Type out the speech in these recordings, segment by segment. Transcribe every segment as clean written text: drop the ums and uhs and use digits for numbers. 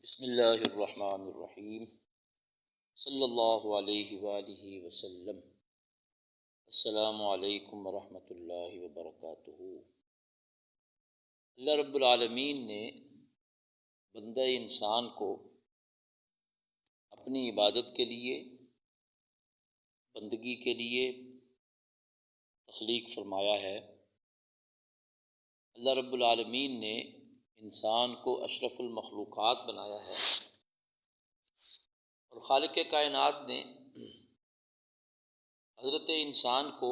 بسم اللہ الرحمن الرحیم صلی اللہ علیہ وآلہ وسلم۔ السلام علیکم ورحمۃ اللہ وبرکاتہ۔ اللہ رب العالمین نے بندہ انسان کو اپنی عبادت کے لیے، بندگی کے لیے تخلیق فرمایا ہے۔ اللہ رب العالمین نے انسان کو اشرف المخلوقات بنایا ہے، اور خالق کائنات نے حضرت انسان کو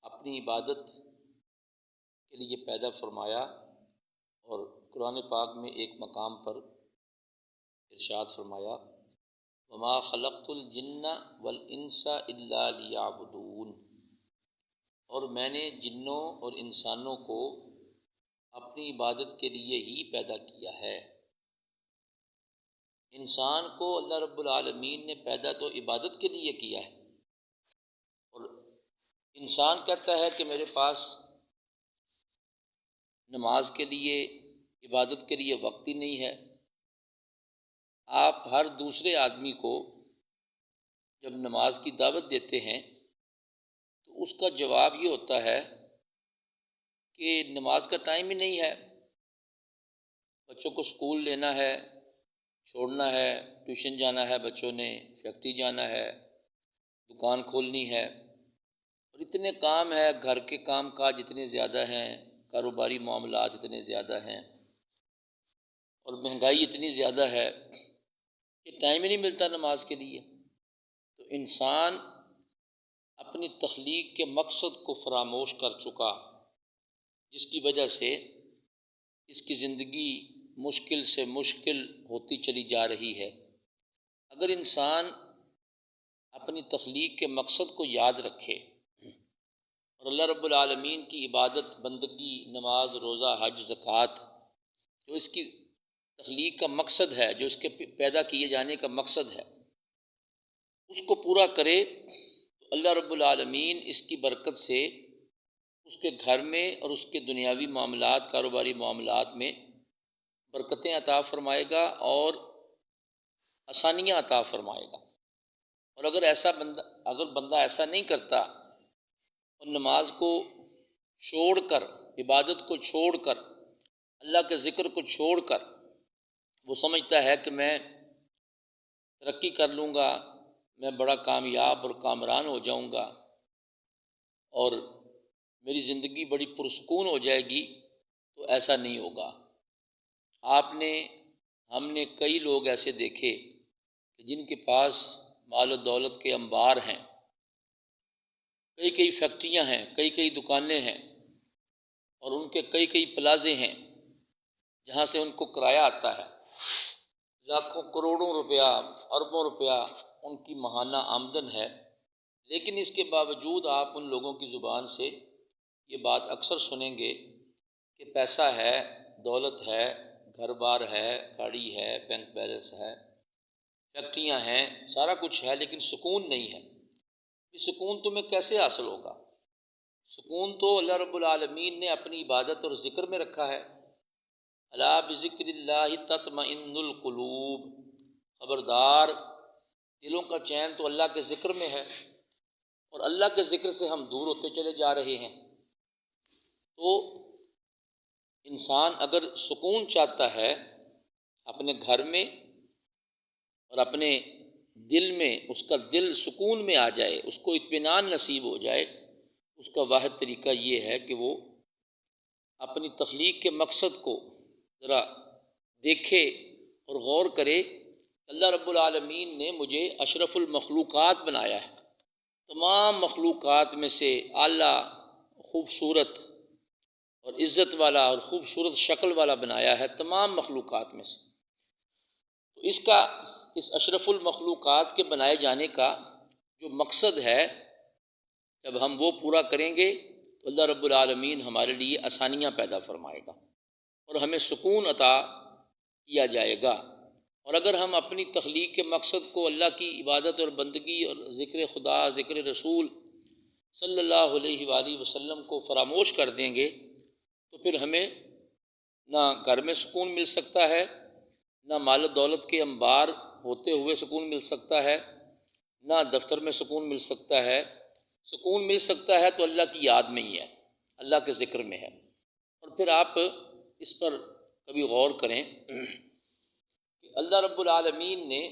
اپنی عبادت کے لیے پیدا فرمایا، اور قرآن پاک میں ایک مقام پر ارشاد فرمایا وما خلقت الجن والانس الا لیعبدون، اور میں نے جنوں اور انسانوں کو اپنی عبادت کے لیے ہی پیدا کیا ہے۔ انسان کو اللہ رب العالمین نے پیدا تو عبادت کے لیے کیا ہے، اور انسان کہتا ہے کہ میرے پاس نماز کے لیے، عبادت کے لیے وقت ہی نہیں ہے۔ آپ ہر دوسرے آدمی کو جب نماز کی دعوت دیتے ہیں تو اس کا جواب یہ ہوتا ہے کہ نماز کا ٹائم ہی نہیں ہے، بچوں کو اسکول لینا ہے، چھوڑنا ہے، ٹیوشن جانا ہے، بچوں نے فیکٹری جانا ہے، دکان کھولنی ہے، اور اتنے کام ہے، گھر کے کام کاج اتنے زیادہ ہیں، کاروباری معاملات اتنے زیادہ ہیں، اور مہنگائی اتنی زیادہ ہے کہ ٹائم ہی نہیں ملتا نماز کے لیے۔ تو انسان اپنی تخلیق کے مقصد کو فراموش کر چکا، جس کی وجہ سے اس کی زندگی مشکل سے مشکل ہوتی چلی جا رہی ہے۔ اگر انسان اپنی تخلیق کے مقصد کو یاد رکھے اور اللہ رب العالمین کی عبادت، بندگی، نماز، روزہ، حج، زکوٰۃ، جو اس کی تخلیق کا مقصد ہے، جو اس کے پیدا کیے جانے کا مقصد ہے، اس کو پورا کرے تو اللہ رب العالمین اس کی برکت سے اس کے گھر میں اور اس کے دنیاوی معاملات، کاروباری معاملات میں برکتیں عطا فرمائے گا اور آسانیاں عطا فرمائے گا۔ اور اگر بندہ ایسا نہیں کرتا اور نماز کو چھوڑ کر، عبادت کو چھوڑ کر، اللہ کے ذکر کو چھوڑ کر وہ سمجھتا ہے کہ میں ترقی کر لوں گا، میں بڑا کامیاب اور کامران ہو جاؤں گا اور میری زندگی بڑی پرسکون ہو جائے گی، تو ایسا نہیں ہوگا۔ ہم نے کئی لوگ ایسے دیکھے کہ جن کے پاس مال و دولت کے انبار ہیں، کئی فیکٹریاں ہیں، کئی دکانیں ہیں، اور ان کے کئی پلازے ہیں جہاں سے ان کو کرایہ آتا ہے، لاکھوں کروڑوں روپیہ، اربوں روپیہ ان کی ماہانہ آمدن ہے، لیکن اس کے باوجود آپ ان لوگوں کی زبان سے یہ بات اکثر سنیں گے کہ پیسہ ہے، دولت ہے، گھر بار ہے، گاڑی ہے، بینک بیلنس ہے، فیکٹریاں ہیں، سارا کچھ ہے، لیکن سکون نہیں ہے۔ یہ سکون تمہیں کیسے حاصل ہوگا؟ سکون تو اللہ رب العالمین نے اپنی عبادت اور ذکر میں رکھا ہے۔ الا بذکر اللہ تطمئن القلوب، خبردار، دلوں کا چین تو اللہ کے ذکر میں ہے، اور اللہ کے ذکر سے ہم دور ہوتے چلے جا رہے ہیں۔ تو انسان اگر سکون چاہتا ہے اپنے گھر میں اور اپنے دل میں، اس کا دل سکون میں آ جائے، اس کو اطمینان نصیب ہو جائے، اس کا واحد طریقہ یہ ہے کہ وہ اپنی تخلیق کے مقصد کو ذرا دیکھے اور غور کرے۔ اللہ رب العالمین نے مجھے اشرف المخلوقات بنایا ہے، تمام مخلوقات میں سے اعلیٰ، خوبصورت اور عزت والا اور خوبصورت شکل والا بنایا ہے تمام مخلوقات میں سے۔ تو اس اشرف المخلوقات کے بنائے جانے کا جو مقصد ہے، جب ہم وہ پورا کریں گے تو اللہ رب العالمین ہمارے لیے آسانیاں پیدا فرمائے گا اور ہمیں سکون عطا کیا جائے گا۔ اور اگر ہم اپنی تخلیق کے مقصد کو، اللہ کی عبادت اور بندگی اور ذکر خدا، ذکر رسول صلی اللہ علیہ وآلہ وسلم کو فراموش کر دیں گے، تو پھر ہمیں نہ گھر میں سکون مل سکتا ہے، نہ مال و دولت کے انبار ہوتے ہوئے سکون مل سکتا ہے، نہ دفتر میں سکون مل سکتا ہے۔ سکون مل سکتا ہے تو اللہ کی یاد میں ہی ہے، اللہ کے ذکر میں ہے۔ اور پھر آپ اس پر کبھی غور کریں کہ اللہ رب العالمین نے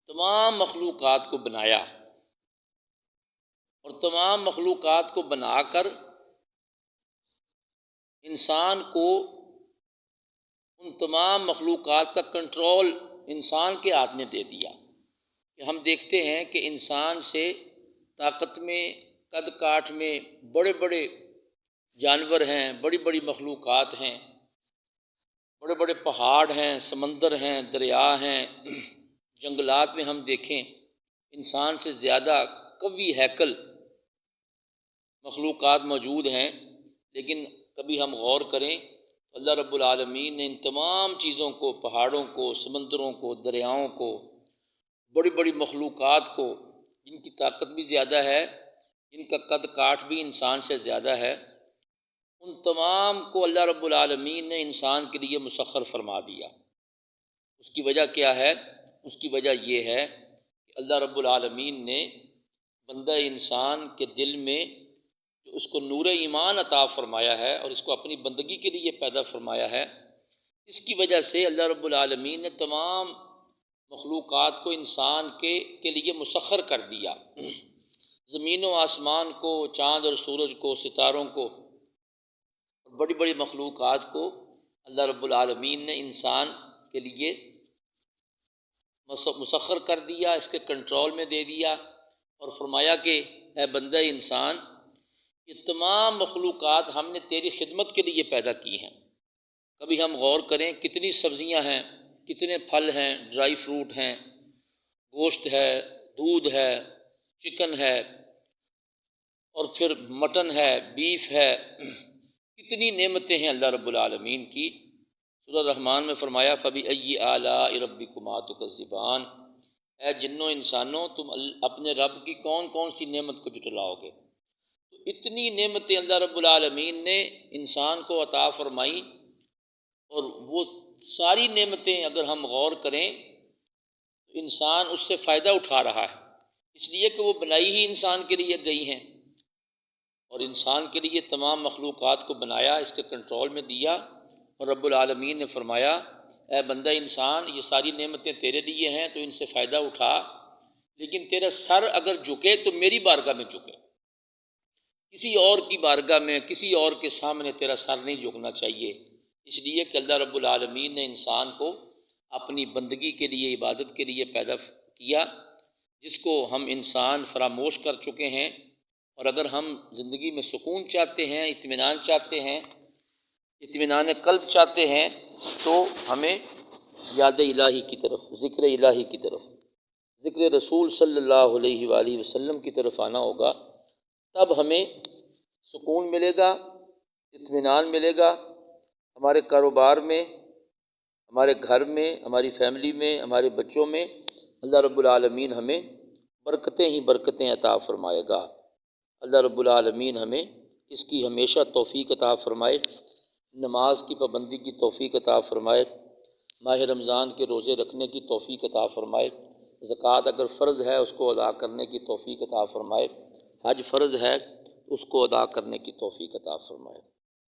تمام مخلوقات کو بنایا، اور تمام مخلوقات کو بنا کر انسان کو ان تمام مخلوقات کا کنٹرول انسان کے ہاتھ میں دے دیا۔ کہ ہم دیکھتے ہیں کہ انسان سے طاقت میں، قد کاٹ میں بڑے بڑے جانور ہیں، بڑی بڑی مخلوقات ہیں، بڑے بڑے پہاڑ ہیں، سمندر ہیں، دریا ہیں، جنگلات میں ہم دیکھیں انسان سے زیادہ قوی ہیکل مخلوقات موجود ہیں، لیکن کبھی ہم غور کریں تو اللہ رب العالمین نے ان تمام چیزوں کو، پہاڑوں کو، سمندروں کو، دریاؤں کو، بڑی بڑی مخلوقات کو، جن کی طاقت بھی زیادہ ہے، جن کا قد کاٹ بھی انسان سے زیادہ ہے، ان تمام کو اللہ رب العالمین نے انسان کے لیے مسخر فرما دیا۔ اس کی وجہ کیا ہے؟ اس کی وجہ یہ ہے کہ اللہ رب العالمین نے بندہ انسان کے دل میں جو اس کو نور ایمان عطا فرمایا ہے اور اس کو اپنی بندگی کے لیے پیدا فرمایا ہے، اس کی وجہ سے اللہ رب العالمین نے تمام مخلوقات کو انسان کے لیے مسخر کر دیا۔ زمین و آسمان کو، چاند اور سورج کو، ستاروں کو، بڑی بڑی مخلوقات کو اللہ رب العالمین نے انسان کے لیے مسخر کر دیا، اس کے کنٹرول میں دے دیا، اور فرمایا کہ اے بندہ انسان، یہ تمام مخلوقات ہم نے تیری خدمت کے لیے پیدا کی ہیں۔ کبھی ہم غور کریں کتنی سبزیاں ہیں، کتنے پھل ہیں، ڈرائی فروٹ ہیں، گوشت ہے، دودھ ہے، چکن ہے، اور پھر مٹن ہے، بیف ہے، کتنی نعمتیں ہیں اللہ رب العالمین کی۔ سورہ رحمان میں فرمایا فَبِأَيِّ آلَاءِ رَبِّكُمَا تُكَذِّبَانِ، اے جنوں انسانوں، تم اپنے رب کی کون کون سی نعمت کو جھٹلاؤ گے؟ تو اتنی نعمتیں اللہ رب العالمین نے انسان کو عطا فرمائی، اور وہ ساری نعمتیں اگر ہم غور کریں تو انسان اس سے فائدہ اٹھا رہا ہے، اس لیے کہ وہ بنائی ہی انسان کے لیے گئی ہیں، اور انسان کے لیے تمام مخلوقات کو بنایا، اس کے کنٹرول میں دیا، اور رب العالمین نے فرمایا اے بندہ انسان، یہ ساری نعمتیں تیرے لیے ہیں تو ان سے فائدہ اٹھا، لیکن تیرا سر اگر جھکے تو میری بارگاہ میں جھکے، کسی اور کی بارگاہ میں، کسی اور کے سامنے تیرا سر نہیں جھکنا چاہیے، اس لیے کہ اللہ رب العالمین نے انسان کو اپنی بندگی کے لیے، عبادت کے لیے پیدا کیا، جس کو ہم انسان فراموش کر چکے ہیں۔ اور اگر ہم زندگی میں سکون چاہتے ہیں، اطمینان چاہتے ہیں، اطمینان قلب چاہتے ہیں، تو ہمیں یاد الہی کی طرف، ذکر الہی کی طرف، ذکر رسول صلی اللہ علیہ وآلہ وسلم کی طرف آنا ہوگا، تب ہمیں سکون ملے گا، اطمینان ملے گا، ہمارے کاروبار میں، ہمارے گھر میں، ہماری فیملی میں، ہمارے بچوں میں اللہ رب العالمین ہمیں برکتیں ہی برکتیں عطا فرمائے گا۔ اللہ رب العالمین ہمیں اس کی ہمیشہ توفیق عطا فرمائے، نماز کی پابندی کی توفیق عطا فرمائے، ماہ رمضان کے روزے رکھنے کی توفیق عطا فرمائے، زکوٰۃ اگر فرض ہے اس کو ادا کرنے کی توفیق عطا فرمائے، حج فرض ہے اس کو ادا کرنے کی توفیق عطا فرمائے۔